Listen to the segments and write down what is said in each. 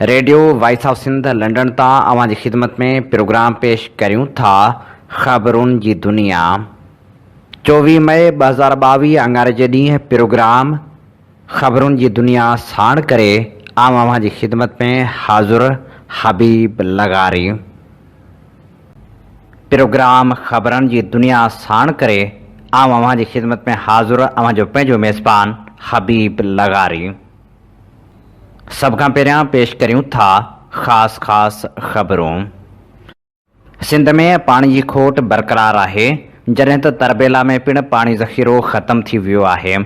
Radio voice of Sindh London ता अवां जी ख़िदमत में प्रोग्राम पेश करियूं था ख़बरुनि जी दुनिया। 24 मई 2022 अंगारे जे ॾींहुं प्रोग्राम ख़बरुनि जी दुनिया साण करे आऊं अवां जी ख़िदमत में हाज़ुर हबीब लगारी। प्रोग्राम ख़बरुनि जी दुनिया साण करे आऊं अवां जी ख़िदमत में हाज़ुर अवां जो पंहिंजो मेज़बान हबीब लगारी। सभ खां पहिरियां पेश करियूं था ख़ासि ख़बरूं। सिंध में पाणी जी खोट बरक़रार आहे, जॾहिं त तरबेला में पिणु पाणी ज़ख़ीरो ख़तमु थी वियो आहे।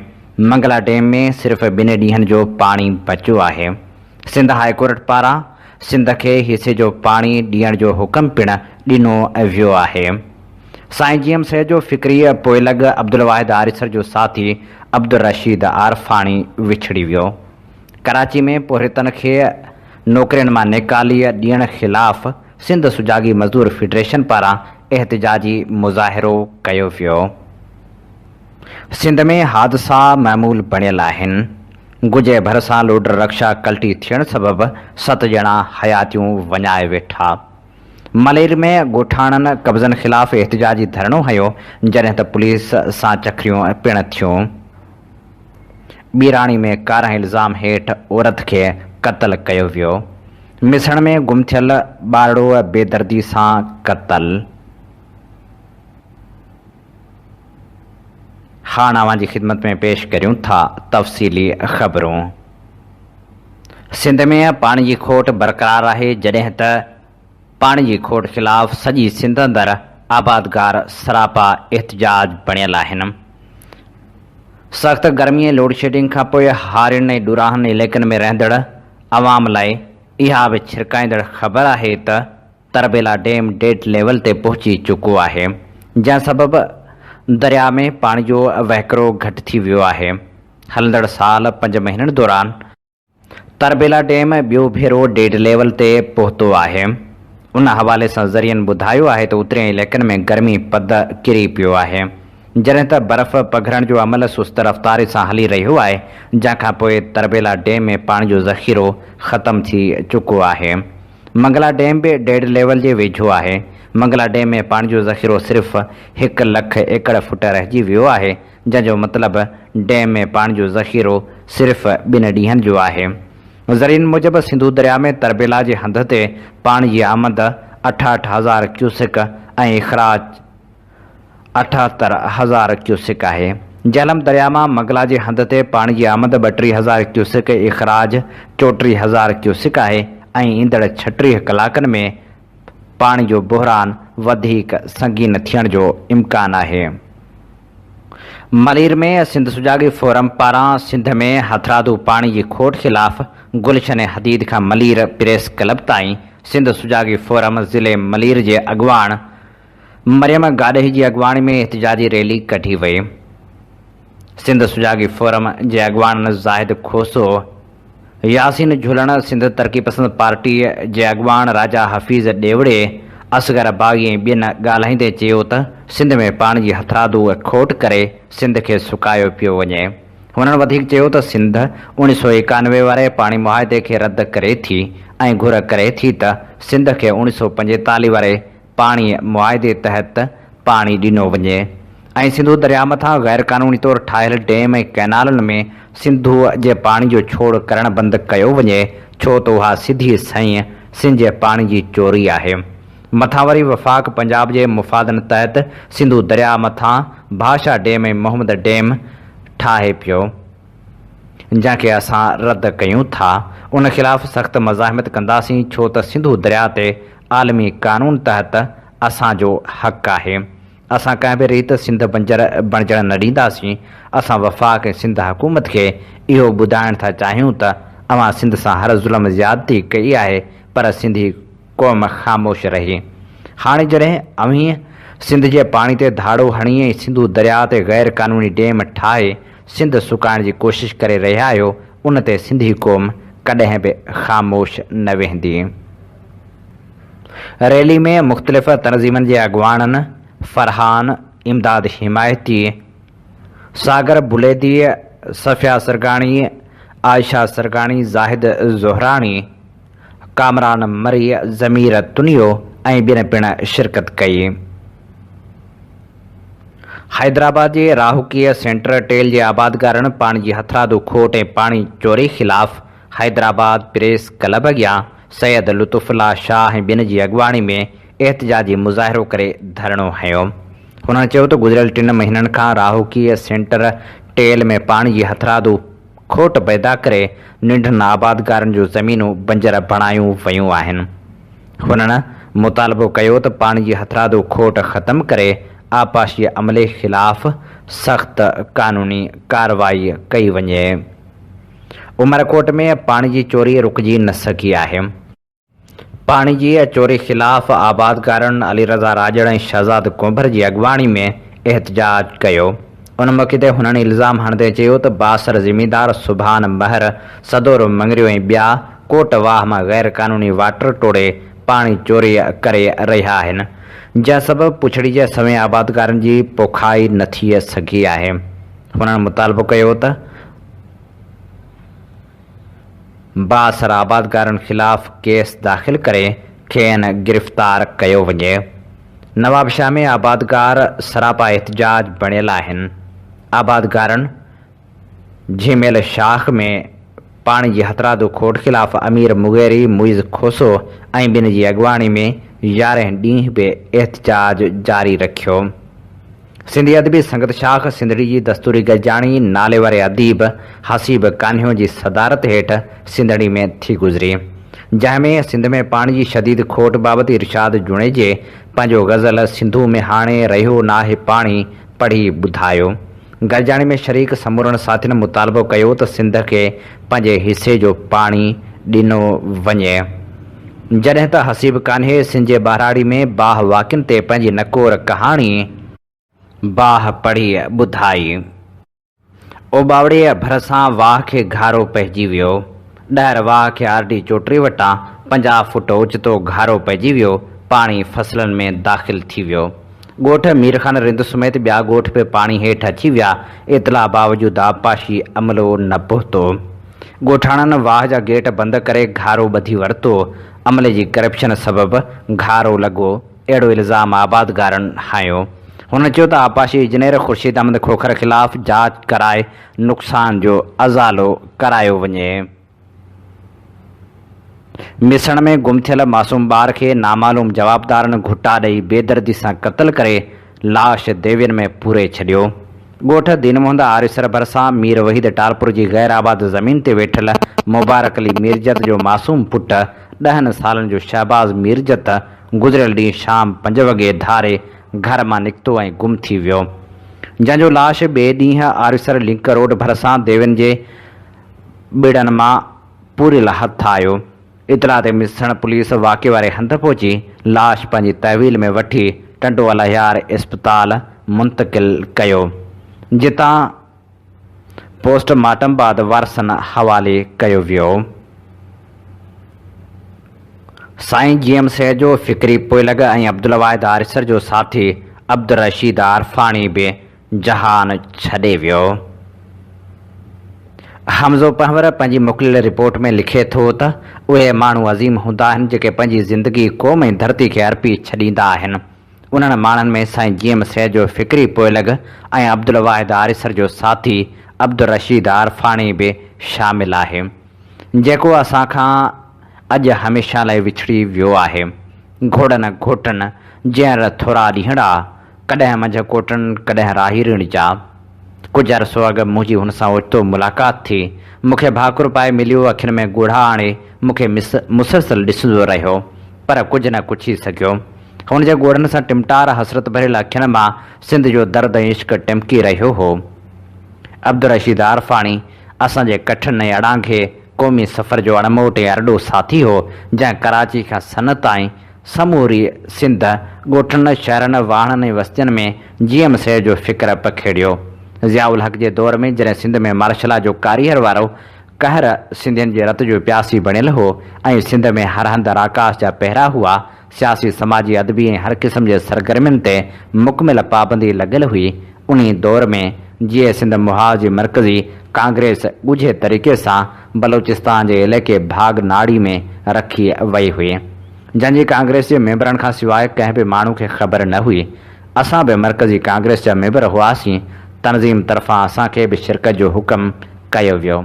मंगला डैम में सिर्फ़ 2 ॾींहनि जो पाणी बचियो आहे। सिंध हाई कोर्ट पारां सिंध खे हिसे जो पाणी ॾियण जो हुकुम पिणु ॾिनो वियो आहे। साईं GM जो फ़िक्री पोइलॻ अब्दुल वाहिद आरिसर जो साथी अब्दुल रशीद आरफ़ाणी विछड़ी वियो। कराची में पोरितनि खे नौकरियुनि मां निकाली ॾियण ख़िलाफ़ सिंध सुजागी मज़दूर फेडरेशन पारां एहतिजाजी मुज़ाहिरो कयो वियो। सिंध में हादसा मामूल बणियल आहिनि। गुजे भरिसां लोडर रक्षा कल्टी थियण सबबि 7 ॼणा हयातियूं वञाए वेठा। मलेर में ॻोठाणनि कब्ज़नि ख़िलाफ़ एहतिजाजी धरणो हयो, जॾहिं त पुलिस सां चखरियूं पिणु थियूं। ॿीराणी में कारा इल्ज़ाम हेठि औरत खे क़त्ल कयो वियो। मिसण में गुम थियल ॿारड़ो बेदर्दी सां क़त्ल। हाणे अवां जी ख़िदमत में पेश करियूं था तफ़सीली ख़बरूं। सिंध में पाणी जी खोट बरक़रार आहे, जॾहिं त पाणी जी खोट ख़िलाफ़ सॼी सिंध अंदरि आबादगार सरापा एहतिजाज बणियल आहिनि। सख़्त गर्मी ऐं लोड शेडिंग खां पोइ हारियुनि ऐं ॾुराहनि इलाइक़नि में रहंदड़ अवाम लाइ इहा बि छिरकाईंदड़ ख़बर आहे त तरबेला डैम डेड लेवल ते पहुची चुको आहे, जंहिं सबबि दरिया में पाणी जो वहिकिरो घटि थी वियो आहे। हलंदड़ साल 5 महीननि दौरान तरबेला डैम ॿियो भेरो डेड लेवल ते पहुतो आहे। उन हवाले सां ज़रियनि ॿुधायो आहे त उतरे इलाइक़नि में गर्मी पद किरी पियो आहे, जॾहिं त बर्फ़ पघरण जो अमल सुस्त रफ़्तारी सां हली रहियो आहे, जंहिंखां पोइ तरबेला डैम में पाणी जो ज़ख़ीरो ख़तमु थी चुको आहे। मंगला डैम बि डेड लेवल जे वेझो आहे। मंगला डैम में पाणी जो ज़ख़ीरो सिर्फ़ 1 लख एकड़ फुट रहिजी वियो आहे, जंहिंजो मतिलबु डैम में पाणी जो ज़ख़ीरो सिर्फ़ 2 ॾींहनि जो आहे। ज़रियनि मूजिबि सिंधू दरिया में तरबेला जे हंध ते पाणी जी आमद 68,000 क्यूसिक ऐं इख़राज 78,000 क्यूसिक आहे। झेलम दरिया मां मंगला जे हंध ते पाणी जी आमद 32,000 क्यूसिक, इख़राज 34,000 क्यूसिक आहे ऐं ईंदड़ 36 कलाकनि में पाणी जो बहिरान वधीक संगीन थियण जो इम्कान आहे। मलीर में सिंध सुजागी फोरम पारां सिंध में हथरादू पाणी जी खोट ख़िलाफ़ गुलशन हदीद खां मलीर प्रेस क्लब ताईं सिंध सुजागी फोरम ज़िले मलीर जे अॻुवाण मरियम गाॾेही जी अॻुवाणी में एहतिजाजी रैली कढी वई। सिंध सुजागी फोरम जे अॻुवान ज़ाहिद खोसो, यासीन झुलण, सिंध तरक़ी पसंद पार्टी जे अॻुवान राजा हफ़ीज़ ॾेवड़े, असगर बाग़ी ऐं ॿियनि ॻाल्हाईंदे चयो त सिंध में पाणी जी हथरादू खोट करे सिंध खे सुकायो पियो वञे। हुननि वधीक चयो त सिंध 1991 वारे पाणी मुआहदे खे रद्द करे थी ऐं घुर करे थी त सिंध खे 1945 वारे पाणी मुआहदे तहत पाणी ॾिनो वञे ऐं सिंधू दरिया मथां ग़ैर क़ानूनी तौरु ठाहियल डैम ऐं कैनालनि में सिंधू जे पाणी जो छोड़ करणु बंदि कयो वञे, छो त उहा सिधी सईं सिंध जे पाणी जी चोरी आहे। मथां वरी वफ़ाक़ पंजाब जे मुफ़ादनि तहत सिंधू दरिया मथां भाषा डैम ऐं मोहम्मद डैम ठाहे पियो, जंहिंखे असां रद्द कयूं था। उन ख़िलाफ़ सख़्तु मज़ाहिमत कंदासीं, छो त सिंधू दरिया ते आलमी क़ानून तहत असांजो हक़ आहे। असां कंहिं बि रीति सिंध बणजण न ॾींदासीं। असां वफ़ाक़ ऐं सिंध हुकूमत खे इहो ॿुधाइण था चाहियूं त अवां सिंध सां हर ज़ुल्म ज़्यादती कई आहे, पर सिंधी क़ौम ख़ामोश रही। हाणे जॾहिं अव्हीं सिंध जे पाणी ते धाड़ो हणी ऐं सिंधू दरिया ते ग़ैर क़ानूनी डैम ठाहे सिंध सुकाइण जी कोशिश करे रहिया आहियो, उन ते सिंधी क़ौम कॾहिं बि ख़ामोश न वेंदी। रैली में मुख़्तलिफ़ तनज़ीमनि जे अॻुवाननि फरहान, इमदाद हिमायती, सागर बुलेदी, सफ़िया सरगाणी, आयशा सरगाणी, ज़ाहिद ज़ोहराणी, कामरान मरी, ज़मीर तुनियो ऐं ॿियनि पिण शिरकत कई। हैदराबाद जे राहुकीय सेंटर टेल जे आबादगारनि पाणी जी हथरादू खोट ऐं पाणी चोरी ख़िलाफ़ हैदराबाद प्रेस क्लब अॻियां सैयद लुत्फुल्ला शाह ऐं ॿियनि जी अॻुवाणी में एहतिजाजी मुज़ाहिरो करे धरणो हयो। हुननि चयो त गुज़िरियल 3 महीननि खां राहुकीय सेंटर टेल में पाणी जी हथरादू खोट पैदा करे नंढनि आबादगारनि जूं ज़मीनूं बंजर बणायूं वयूं आहिनि। हुननि मुतालबो कयो त पाणी जी हथरादू खोट ख़तमु करे आपाशी अमले ख़िलाफ़ सख़्त क़ानूनी कार्रवाई कई वञे। उमरकोट में पाणी जी चोरी रुकिजी न सघी आहे। पाणी जी चोरी ख़िलाफ़ आबादगारनि अली रज़ा राजड़ ऐं शहज़ाद कुंभर जी अॻुवाणी में एहतिजाज कयो। उन मौक़े ते हुननि इल्ज़ाम हणंदे चयो त बासर ज़मींदार सुभान महर, सदोर मंगरियो ऐं ॿिया कोट वाह मां ग़ैर क़ानूनी वाटर टोड़े पाणी चोरी करे रहिया आहिनि, जंहिं सबबि पुछड़ी जे सवें आबादगारनि जी पोखाई न थी सघी आहे। हुननि मुतालबो कयो त बासर आबादगारनि ख़िलाफ़ केस दाख़िल करे खेनि गिरफ़्तार कयो वञे। नवाबशाह में आबादगार सरापा एहतिजाज बणियल आहिनि। आबादगारनि झीमेल शाख में पाणी जी हथरादू खोट ख़िलाफ़ अमीर मुगेरी, मुइज़ खोसो ऐं ॿिनि जी अॻुवाणी में 11 ॾींहं बि एहतिजाज जारी रखियो। सिंधी अदबी संगत शाख सिंधड़ी जी दस्तूरी गजाणी नाले वारे अदीब हसीब कान्हियो जी सदारत हेठि सिंधड़ी में थी गुज़री, जंहिंमें सिंध में पाणी जी शदीद खोट बाबति इरशाद जुणेजे पंहिंजो गज़ल सिंधू में हाणे रहियो नाहे पाणी पढ़ी ॿुधायो। गजाणी में शरीक समूरनि साथियुनि मुतालबो कयो त सिंध खे पंहिंजे हिसे जो पाणी ॾिनो वञे। जॾहिं त हसीब कान्हे सिंध जे ॿाराड़ी में बाह वाकिन ते पंहिंजी नकोर कहाणी बाह पढ़ी ॿुधाई। ओबावड़े भरिसां वाह खे घारो पइजी वियो। ॾहर वाह खे आरडी चोटरी वटां 50 फुट ओचितो घारो पइजी वियो। पाणी फसलनि में दाख़िल थी वियो। ॻोठ मीरखान रिंद समेत ॿिया ॻोठ बि पाणी हेठि अची विया। इतला बावजूदि आपाशी अमलो न पहुतो। ॻोठाणनि वाह जा गेट बंदि करे घारो ॿधी वरितो। अमले जी करप्शन सबबि घारो लॻो, अहिड़ो इल्ज़ाम आबादगारनि हयो। हुन चयो त आपाशी इंजीनियर ख़ुर्शीद अहमद खोखर ख़िलाफ़ जांच कराए नुक़सान जो अज़ालो करायो वञे। मिसण में गुम थियल मासूम ॿार खे नामालूम जवाबदारनि घुटा ॾेई बेदर्दी सां क़त्ल करे लाश देवियुनि में पूरे छॾियो। ॻोठ दीनमोहन आरिसर भरिसां मीर वहीद टालपुर जी गैर आबाद ज़मीन ते वेठल मुबारक अली मीरजत जो मासूम पुटु 10 सालनि जो शहबाज़ मीरजत गुज़िरियल ॾींहुं शाम 5 वॻे धारे घर मां निकितो ऐं गुम थी वियो, जंहिंजो लाश ॿिए ॾींहुं आरिसर लिंक रोड भरिसां देवियुनि जे ॿेड़नि मां पूरियल हथु आयो। इतला ते मिसण पुलिस वाक़े वारे हंधि पहुची लाश पंहिंजी तहवील में वठी टंडो अलहयार इस्पताल मुंतक़िल कयो, जितां पोस्टमार्टम बाद वारसनि हवाले कयो वियो। साईं जीएम सैद जो फ़िक्री पोइलग ऐं अब्दुल वाहिद आरिसर जो साथी अब्दुल रशीद आरफाणी बि जहान छॾे वियो। हमज़ो पहवर पंहिंजी मोकिलियल रिपोर्ट में लिखे थो त उहे माण्हू अज़ीम हूंदा आहिनि जेके पंहिंजी ज़िंदगी क़ौम ऐं धरती खे अर्पी छॾींदा आहिनि। उन्हनि माण्हुनि में साईं जीएम सैद जो फ़िक्री पोइलग ऐं अब्दुल वाहिद आरिसर जो साथी अब्दुल रशीद आरफाणी बि शामिल आहे, जेको असांखां अॼु हमेशह लाइ विछड़ी वियो आहे। घोड़नि घोटनि जंहिं थोरा ॾींहड़ा, कॾहिं मंझि कोटनि कॾहिं राही ऋण जा। कुझु अरसो अॻु मुंहिंजी हुन सां ओचितो मुलाक़ात थी। मूंखे भाकुर पाए मिलियो, अखियुनि में ॻोढ़ा आणे मूंखे मुसलसल ॾिसंदो रहियो, पर कुझु न पुछी सघियो। हुन जे ॻोढ़नि सां टिमटार हसरत भरियल अखियुनि मां सिंध जो दर्द ऐं इश्क टिमकी रहियो हो। अब्दुल रशीद आरफाणी असांजे कठिन ऐं अड़ांघे क़ौमी सफ़र जो अणमोट ऐं अरड़ो साथी हो, जंहिं कराची खां सन ताईं समूरी सिंध ॻोठनि शहरनि वाहणनि ऐं वस्तियुनि में जीएम सैद जो फ़िक्र पखेड़ियो। ज़ियाउल हक़ जे दौर में जॾहिं सिंध में मार्शला जो कारीहर वारो कहर सिंधियुनि जे रत जो प्यासी बणियल हो ऐं सिंध में हर हंधि आकाश जा पहिरा हुआ, सियासी समाजी अदबी ऐं हर क़िस्म जे सरगर्मियुनि ते मुकमिल पाबंदी लॻियल हुई। उन्ही दौर में जीअं सिंध मुहाज़ जी मरकज़ी कांग्रेस ॻुझे तरीक़े सां बलोचिस्तान जे इलाइक़े भाग नाड़ी में रखी वई हुई, जंहिंजी कांग्रेस जे मेंबरनि खां सवाइ कंहिं बि माण्हू खे ख़बर न हुई। असां बि मर्कज़ी कांग्रेस जा मेंबर हुआसीं। तनज़ीम तरफ़ां असांखे बि शिरकत जो हुकुम कयो वियो।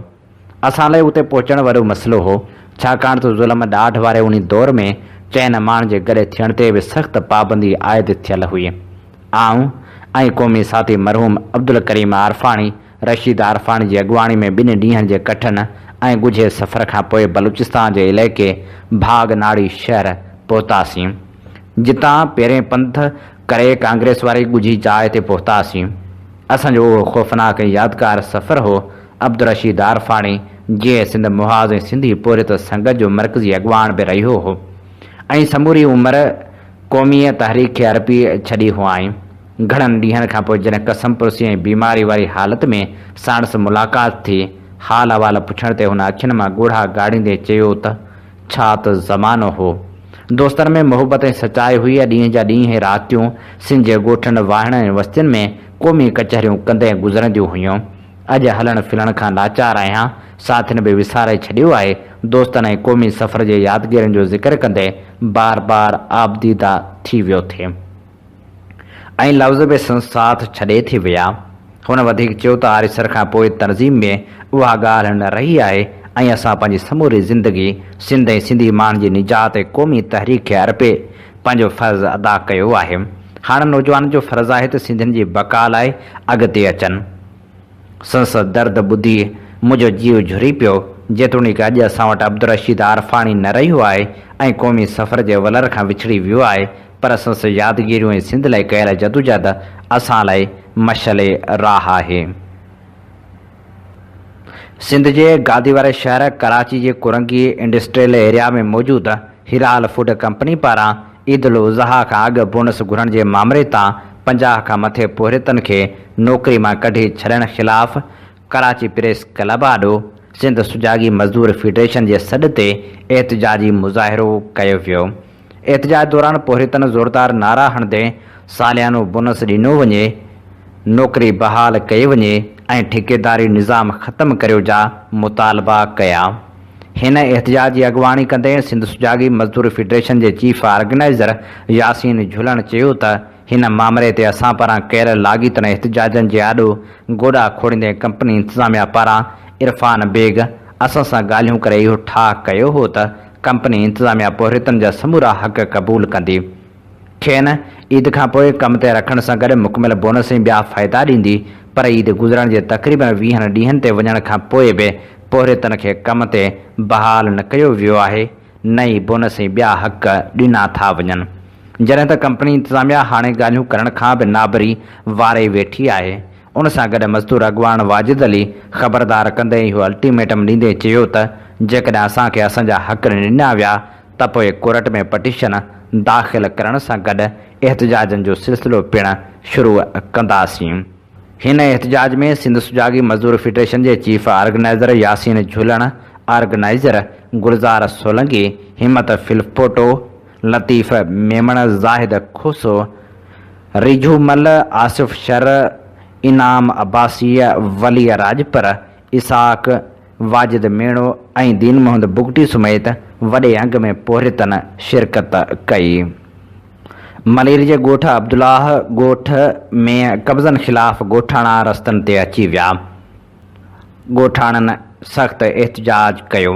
असां लाइ उते पहुचणु वॾो मसइलो हो, छाकाणि त ज़ुल्म ॾाढ वारे उन दौर में चइनि माण्हुनि जे गॾे थियण ते बि सख़्त पाबंदी आयद थियल हुई। आऊं ऐं क़ौमी साथी मरहूम अब्दुल करीम आरफ़ाणी, रशीद आरफ़ाणी जी अॻुवाणी में 2 ॾींहनि जे कठनि ऐं ॻुझे सफ़र खां पोइ बलूचिस्तान जे इलाइक़े भागनाड़ी शहर पहुतासीं, जितां पहिरें पंध करे कांग्रेस वारी ॻुझी जाइ ते पहुतासीं। असांजो उहो ख़ौफ़नाक ऐं यादगार सफ़र हो। अब्दुल रशीद आरफ़ाणी जीअं सिंध मुहाज़ ऐं सिंधी पोरित संगत जो मर्कज़ी अॻुवान बि रहियो हो ऐं समूरी उमिरि क़ौमी तहरीक खे अर्पी छॾी हुआईं। घणनि ॾींहनि खां पोइ जॾहिं कसम पुरसी ऐं बीमारी वारी हालत में साणुसि मुलाक़ात थी, हाल अहिवाल पुछण ते हुन अखियुनि मां ॻोढ़ा ॻाड़ींदे चयो त छा त ज़मानो हो। दोस्तनि में मोहबत ऐं सचाई हुई। ॾींहं जा ॾींहं रातियूं सिंध जे ॻोठनि वाहणनि ऐं वस्तियुनि में क़ौमी कचहरियूं कंदे गुज़रंदियूं हुयूं। अॼु हलण फिलण खां लाचार आहियां, साथियुनि बि विसारे छॾियो आहे। दोस्तनि ऐं क़ौमी सफ़र जे यादगिरियुनि जो ज़िक्र कंदे बार बार आबदीदा थी वियो थिए ऐं लफ़्ज़ बि साथ छॾे थी विया। हुन वधीक चयो त आरिसर खां पोइ तनज़ीम में उहा ॻाल्हि न रही आहे ऐं असां पंहिंजी समूरी ज़िंदगी सिंध ऐं सिंधी माण्हुनि जी निजात ऐं क़ौमी तहरीक खे अर्पे पंहिंजो फ़र्ज़ु अदा कयो आहे। हाणे नौजवाननि जो फ़र्ज़ु आहे त सिंधियुनि जी बका लाइ अॻिते अचनि। संसद दर्द ॿुधी मुंहिंजो जीव झुरी पियो, जेतोणीकि अॼु असां वटि अब्दुल रशीद आरफ़ाणी न रहियो आहे ऐं क़ौमी सफ़र जे वलर खां विछड़ी वियो आहे, पर संसद यादगिरियूं ऐं सिंध लाइ कयल जदोजहद असां लाइ मशले राह आहे। सिंध जे गादी वारे शहर कराची जे कुरंगी इंडस्ट्रियल एरिया में मौजूदु हिलाल फूड कंपनी पारां ईद उल अज़हा खां अॻु बोनस घुरण जे मामले तां 50 खां मथे पोरितनि खे नौकरी मां कढी छॾण ख़िलाफ़ Karachi press club आॾो Sindh Sujagi Mazdoor federation जे सॾ ते एहतजाजी मुज़ाहिरो कयो वियो। एहतजाज दौरान पोरितनि ज़ोरदार नारा हणंदे सालियानो बोनस ॾिनो वञे, नौकरी बहाल कई वञे ऐं ठेकेदारी निज़ाम ख़तमु करियो जा मुतालबा कया। हिन एहतजाज जी अॻुवाणी कंदे सिंध सुजागी मज़दूर फेडरेशन जे चीफ ऑर्गेनाइज़र यासीन झुलन चयो त हिन मामले ते असां पारां कयल लाॻीतनि एहतजाजनि जे आॾो गोॾा खोड़ींदे कंपनी इंतिज़ामिया पारां इरफ़ान बेग असां सां ॻाल्हियूं करे इहो ठाह कयो हो त कंपनी इंतिज़ामिया पोरितनि जा समूरा हक़ क़बूल कंदी, खेनि ईद खां पोइ कम ते रखण सां गॾु मुकमिल बोनस ऐं ॿिया फ़ाइदा ॾींदी, पर ईद गुज़रण जे तक़रीबन 20 ॾींहनि ते वञण खां पोइ बि पोरितनि खे कम ते बहाल न कयो वियो आहे। नई बोनस ऐं ॿिया हक़ ॾिना था वञनि, जॾहिं त कंपनी इंतिज़ामिया हाणे ॻाल्हियूं करण खां बि नाबरी वारे वेठी आहे। उन सां गॾु मज़दूर अॻुवान वाजिद अली ख़बरदार कंदे इहो अल्टीमेटम ॾींदे चयो त जेकॾहिं असांखे असांजा हक़ न ॾिना विया त पोइ कोर्ट में पटिशन दाख़िल करण सां गॾु एहतजाजनि जो सिलसिलो पिणु शुरू कंदासीं। हिन एहतजाज में सिंध सुजागी मज़दूर फेडरेशन जे chief organiser Yasin Jhulan, organiser Gulzar Solangi, Himmat Filpoto, Latif Memon, Zahid Khuso, Rijhumal, Asif Shar, Inam Abbasi, वली राजपर, इसाक वाजिद मेणो ऐं दीन मोहम्मद बुगटी समेत वॾे अंग में पोरितनि शिरकत कई। मलीर जे ॻोठ अब्दुल्लाह ॻोठ में कब्ज़नि ख़िलाफ़ ॻोठाणा रस्तनि ते अची विया। ॻोठाणनि सख़्तु एहतजाज कयो,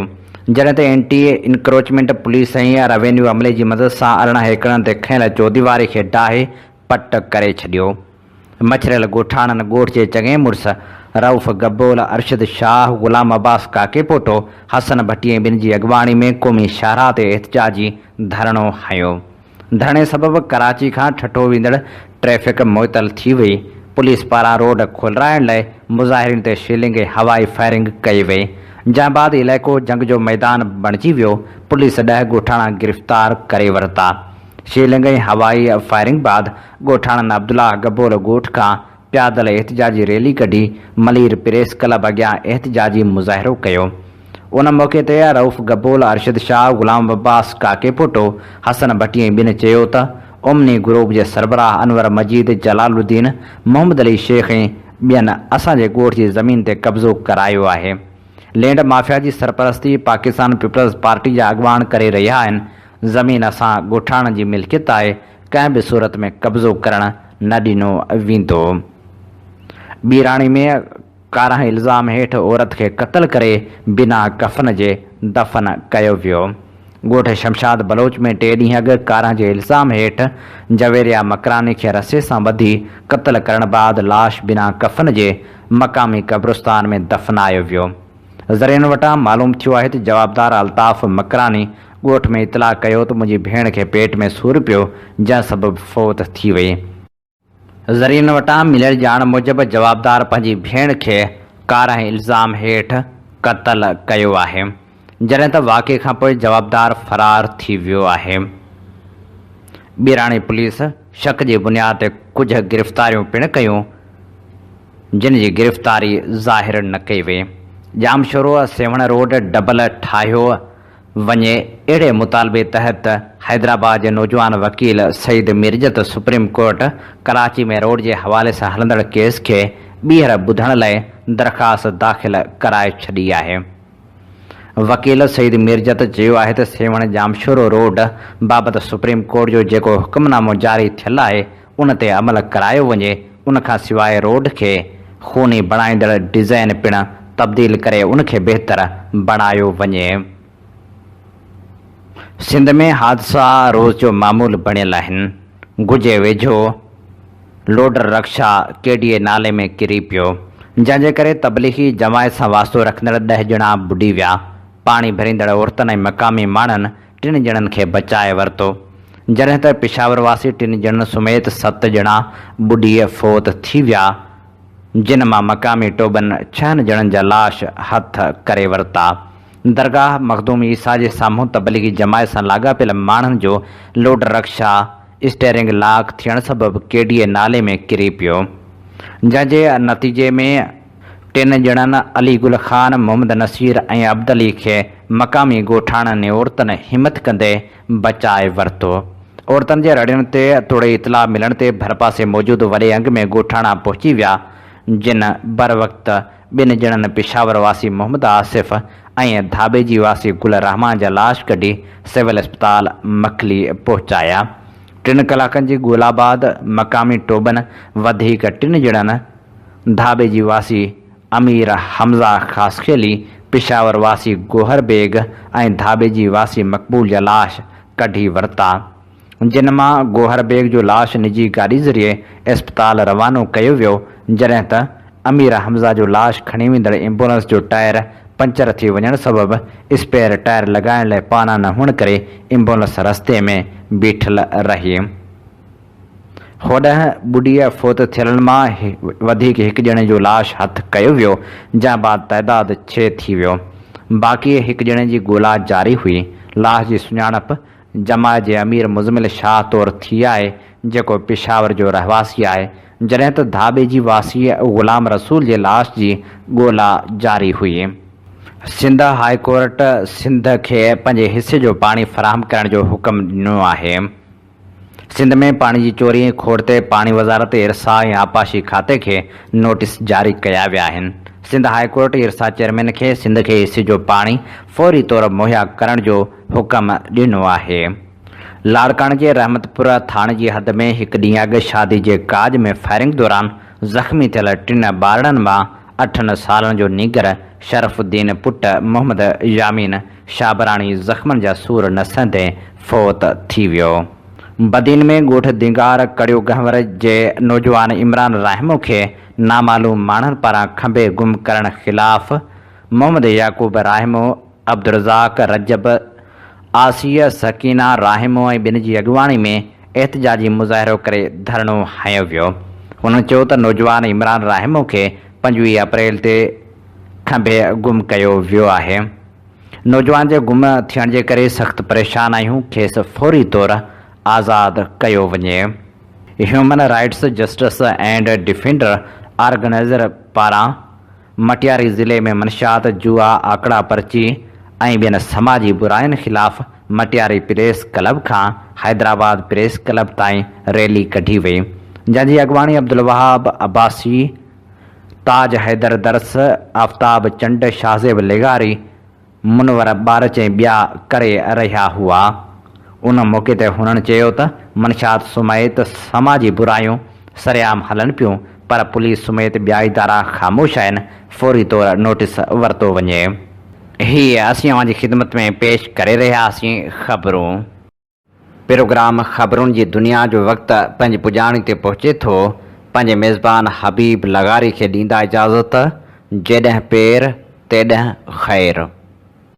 जॾहिं त एंटी इंक्रोचमेंट पुलिस ऐं रेवेन्यू अमले जी मदद सां 18 एकड़नि ते खयल चौदीवारी खे डाहे पट करे छॾियो। मछरियल ॻोठाणनि ॻोठ जे चङे मुड़ुस रऊफ़ गब्बोल, अरशद शाह, ग़ुलाम अब्बास काकेपोटो, हसन भट्टी ऐं ॿिनि जी अॻुवाणी में क़ौमी शाहराह ते एहतजाजी धरणो हयो। धरणे सबबि कराची खां ठठो वेंदड़ ट्रैफ़िक मुअतल थी वई। पुलिस पारां रोड खोलाइण लाइ मुज़ाहिरीन ते शेलिंग ऐं हवाई फायरिंग कई वई, जंहिं बाद इलाइक़ो जंग जो मैदान बणिजी वियो। पुलिस 10 ॻोठाणा गिरफ़्तार करे वरिता। शेलिंग ऐं हवाई फायरिंग बाद ॻोठाणनि अब्दुल्ला गब्बोल ॻोठ खां प्यादल एहतजाजी रैली कढी मलीर प्रेस क्लब अॻियां एहतजाजी मुज़ाहिरो कयो। उन मौक़े ते रऊफ़ गब्बोल, अरशद शाह, ग़ुलाम अब्बास काकेपोटो, हसन भट्टी ऐं ॿिनि चयो त ओमनी ग्रुप जे सरबराह अनवर मजीद, जलालुद्दीन, मोहम्मद अली शेख ऐं ॿियनि असांजे ॻोठ जी ज़मीन ते कब्ज़ो करायो आहे। लैंड माफ़िया जी सरपरस्ती पाकिस्तान पीपल्स पार्टी जा अॻवान करे रहिया आहिनि। ज़मीन असां ॻोठाणनि जी मिल्कियत आहे, कंहिं बि सूरत में कब्ज़ो करणु न ॾिनो वेंदो। ॿीराणी में कारां इल्ज़ाम हेठि औरत खे क़त्ल करे बिना कफ़न जे दफ़न कयो वियो। ॻोठ शमशाद बलोच में 3 ॾींहं अॻु कारां जे इल्ज़ाम हेठि जवेरिया मकरानी खे रस्से सां ॿधी क़त्ल करण बाद लाश बिना कफ़न जे मक़ामी क़ब्रिस्तान में दफ़नायो वियो। ज़रियनि वटां मालूम थियो आहे त जवाबदार अल्ताफ़ मकरानी ॻोठ में इतला कयो त मुंहिंजी भेण खे पेट में सूरु पियो, जंहिं सबबु फ़ौत थी वई। ज़रियनि वटां मिलियल ॼाण मूजिबि जवाबदार पंहिंजी भेण खे कारां इल्ज़ाम हेठि क़त्ल कयो आहे, जॾहिं त वाक़े खां पोइ जवाबदार फ़रार थी वियो आहे। ॿीराणी पुलिस शक जी बुनियाद ते कुझु गिरफ़्तारियूं पिणु कयूं, जिन जी गिरफ़्तारी ज़ाहिर न कई वई। जामशोरो सेवण रोड डबल ठाहियो वञे, अहिड़े मुतालबे तहत हैदराबाद जे नौजवान वकील सईद मिर्जत सुप्रीम कोर्ट कराची में रोड जे हवाले सां हलंदड़ केस खे ॿीहर ॿुधण लाइ दरख़्वास्त दाख़िल कराए छॾी आहे। वकील सईद मिर्जत चयो आहे त सेवण जामशोरो रोड बाबति सुप्रीम कोर्ट जो जेको हुकुमनामो जारी थियल आहे उन ते अमल करायो वञे। उनखां सवाइ रोड खे खूनी बणाईंदड़ डिज़ाइन पिणु तब्दील करे उनखे बहितर बणायो वञे। सिंध में हादसा रोज़ जो मामूल बणियल आहिनि। गुजे वेझो लोडर रक्षा केडीए नाले में किरी पियो, जंहिंजे करे तबलीगी जमायत सां वास्तो रखंदड़ 10 ॼणा बुॾी विया। पाणी भरींदड़ औरतुनि ऐं मक़ामी माण्हुनि 3 ॼणनि खे बचाए वरितो, जॾहिं त पिशावर वासी 3 ॼणनि समेत 7 ॼणा बुॾी फ़ौत थी विया, जिन मां मक़ामी टोबनि 6 ॼणनि जा लाश हथ करे वरिता। दरगाह मखदूम ईसा जे साम्हूं तबलीगी जमायत सां लाॻापियल माण्हुनि जो लोडर रक्षा स्टेयरिंग लॉक थियण सबबि केडीए नाले में किरी पियो, जंहिंजे नतीजे में 3 ॼणनि अली गुल ख़ान, मोहम्मद नसीर ऐं अब्दली खे मक़ामी ॻोठाणनि औरतुनि हिमत कंदे बचाए वरितो। औरतुनि जे रड़ियुनि ते तोड़े इतला मिलण ते भरपासे मौजूदु वॾे अंग में ॻोठाणा पहुची विया, जिन बर वक़्त 2 ॼणनि पिशावर वासी मोहम्मद आसिफ़ ऐं धाबेजी वासी गुल रहमान जा लाश कढी सिविल अस्पताल मखली पहुचाया। 3 कलाकनि जी ॻोल्हा बाद मक़ामी टोबनि वधीक 3 ॼणनि धाबेजी वासी अमीर हमज़ा ख़ासखेली, पिशावर वासी गोहर बेग ऐं धाबेजी वासी मक़बूल जा लाश कढी वरिता, जिन मां गोहर बेग जो लाश निजी गाॾी ज़रिए अस्पताल रवानो कयो वियो, जॾहिं त अमीर हमज़ा जो लाश खणी वेंदड़ एम्बुलेंस जो टायर पंचर थी वञण सबबि स्पेयर टायर लॻाइण लाइ पाना न हुअण करे एम्बुलेंस रस्ते में बीठल रही। होॾांहुं बुॾीअ फ़ौत थियलनि मां वधीक 1 ॼणे जो लाश हथ कयो वियो, जंहिं बाद तइदाद 6 थी वियो। बाक़ी 1 ॼणे जी ॻोल्हा जारी हुई। लाश जी सुञाणप जमायत जे अमीर मुज़मिल शाह तौरु थी आहे, जेको पिशावर जो रहवासी आहे, जॾहिं त धाबेजी वासी ग़ुलाम रसूल जे लाश जी ॻोल्हा जारी हुई। सिंध हाई कोर्ट सिंध खे पंहिंजे हिसे जो पाणी फ़राहम करण जो हुकुम ॾिनो आहे। सिंध में पाणी जी चोरी खोड़ ते पाणी वज़ारत इरसा ऐं आपाशी खाते खे नोटिस जारी कया विया आहिनि। सिंध हाई कोर्ट इरसा चेयरमैन खे सिंध खे हिसे जो पाणी फौरी तौरु मुहैया करण जो हुकुम ॾिनो आहे। लाड़काणे जे रहमतपुर थाणे जी हद में 1 ॾींहुं अॻु शादी जे काज में फायरिंग दौरान ज़ख़्मी थियल 3 ॿारनि मां 8 सालनि जो नीगर शरफ़ुद्दीन पुट मोहम्मद यामीन शाबराणी ज़ख़्मनि जा सूर न सहंदे फ़ौत थी वियो। बदीन में ॻोठ दिंगार कड़ियो गहवर जे नौजवान इमरान राहिमो खे नामालूम माण्हुनि पारां खंभे गुम करण ख़िलाफ़ मोहम्मद याकूब राहिमो, अब्दुर्रज़ाक रजब, आसिया सकीना राहिमो ऐं 2 जी अॻुवाणी में एहतजाजी मुज़ाहिरो करे धरणो हंयो वियो। हुननि चयो त नौजवान इमरान राहिमो खे 25 अप्रैल ते खंभे गुम कयो वियो आहे। नौजवान जे गुम थियण जे करे सख़्तु परेशान आहियूं, खेसि फौरी तौरु आज़ादु कयो वञे। Human rights justice and defender organiser पारां मटियारी ज़िले में मंशियात, जुआ, आकड़ा पर्ची ऐं ॿियनि समाजी बुराइनि ख़िलाफ़ मटियारी प्रेस क्लब खां हैदराबाद प्रेस क्लब ताईं रैली कढी वई, जंहिंजी अॻुवाणी अब्दुल वहाब अब्बासी ताज हैदर दरस, आफ्ताब चंड, शाहज़ेब लेगारी, मुनवर बारचे ॿिया करे रहिया हुआ। उन मौक़े ते हुननि चयो त मंशात समेत समाजी बुरायूं सरेआम हलनि पियूं, पर पुलिस समेत ॿिया इदारा ख़ामोश आहिनि। फौरी तौर नोटिस वरितो वञे। हीअ असीं अव्हांजी ख़िदमत में पेश करे रहियासीं ख़बरूं। प्रोग्राम ख़बरुनि जी दुनिया जो वक़्तु पंहिंजी पुॼाणी ते पहुचे थो। पंहिंजे मेज़बान हबीब लगारी खे ॾींदा इजाज़त। जेॾहिं पेर तेॾहिं ख़ैर।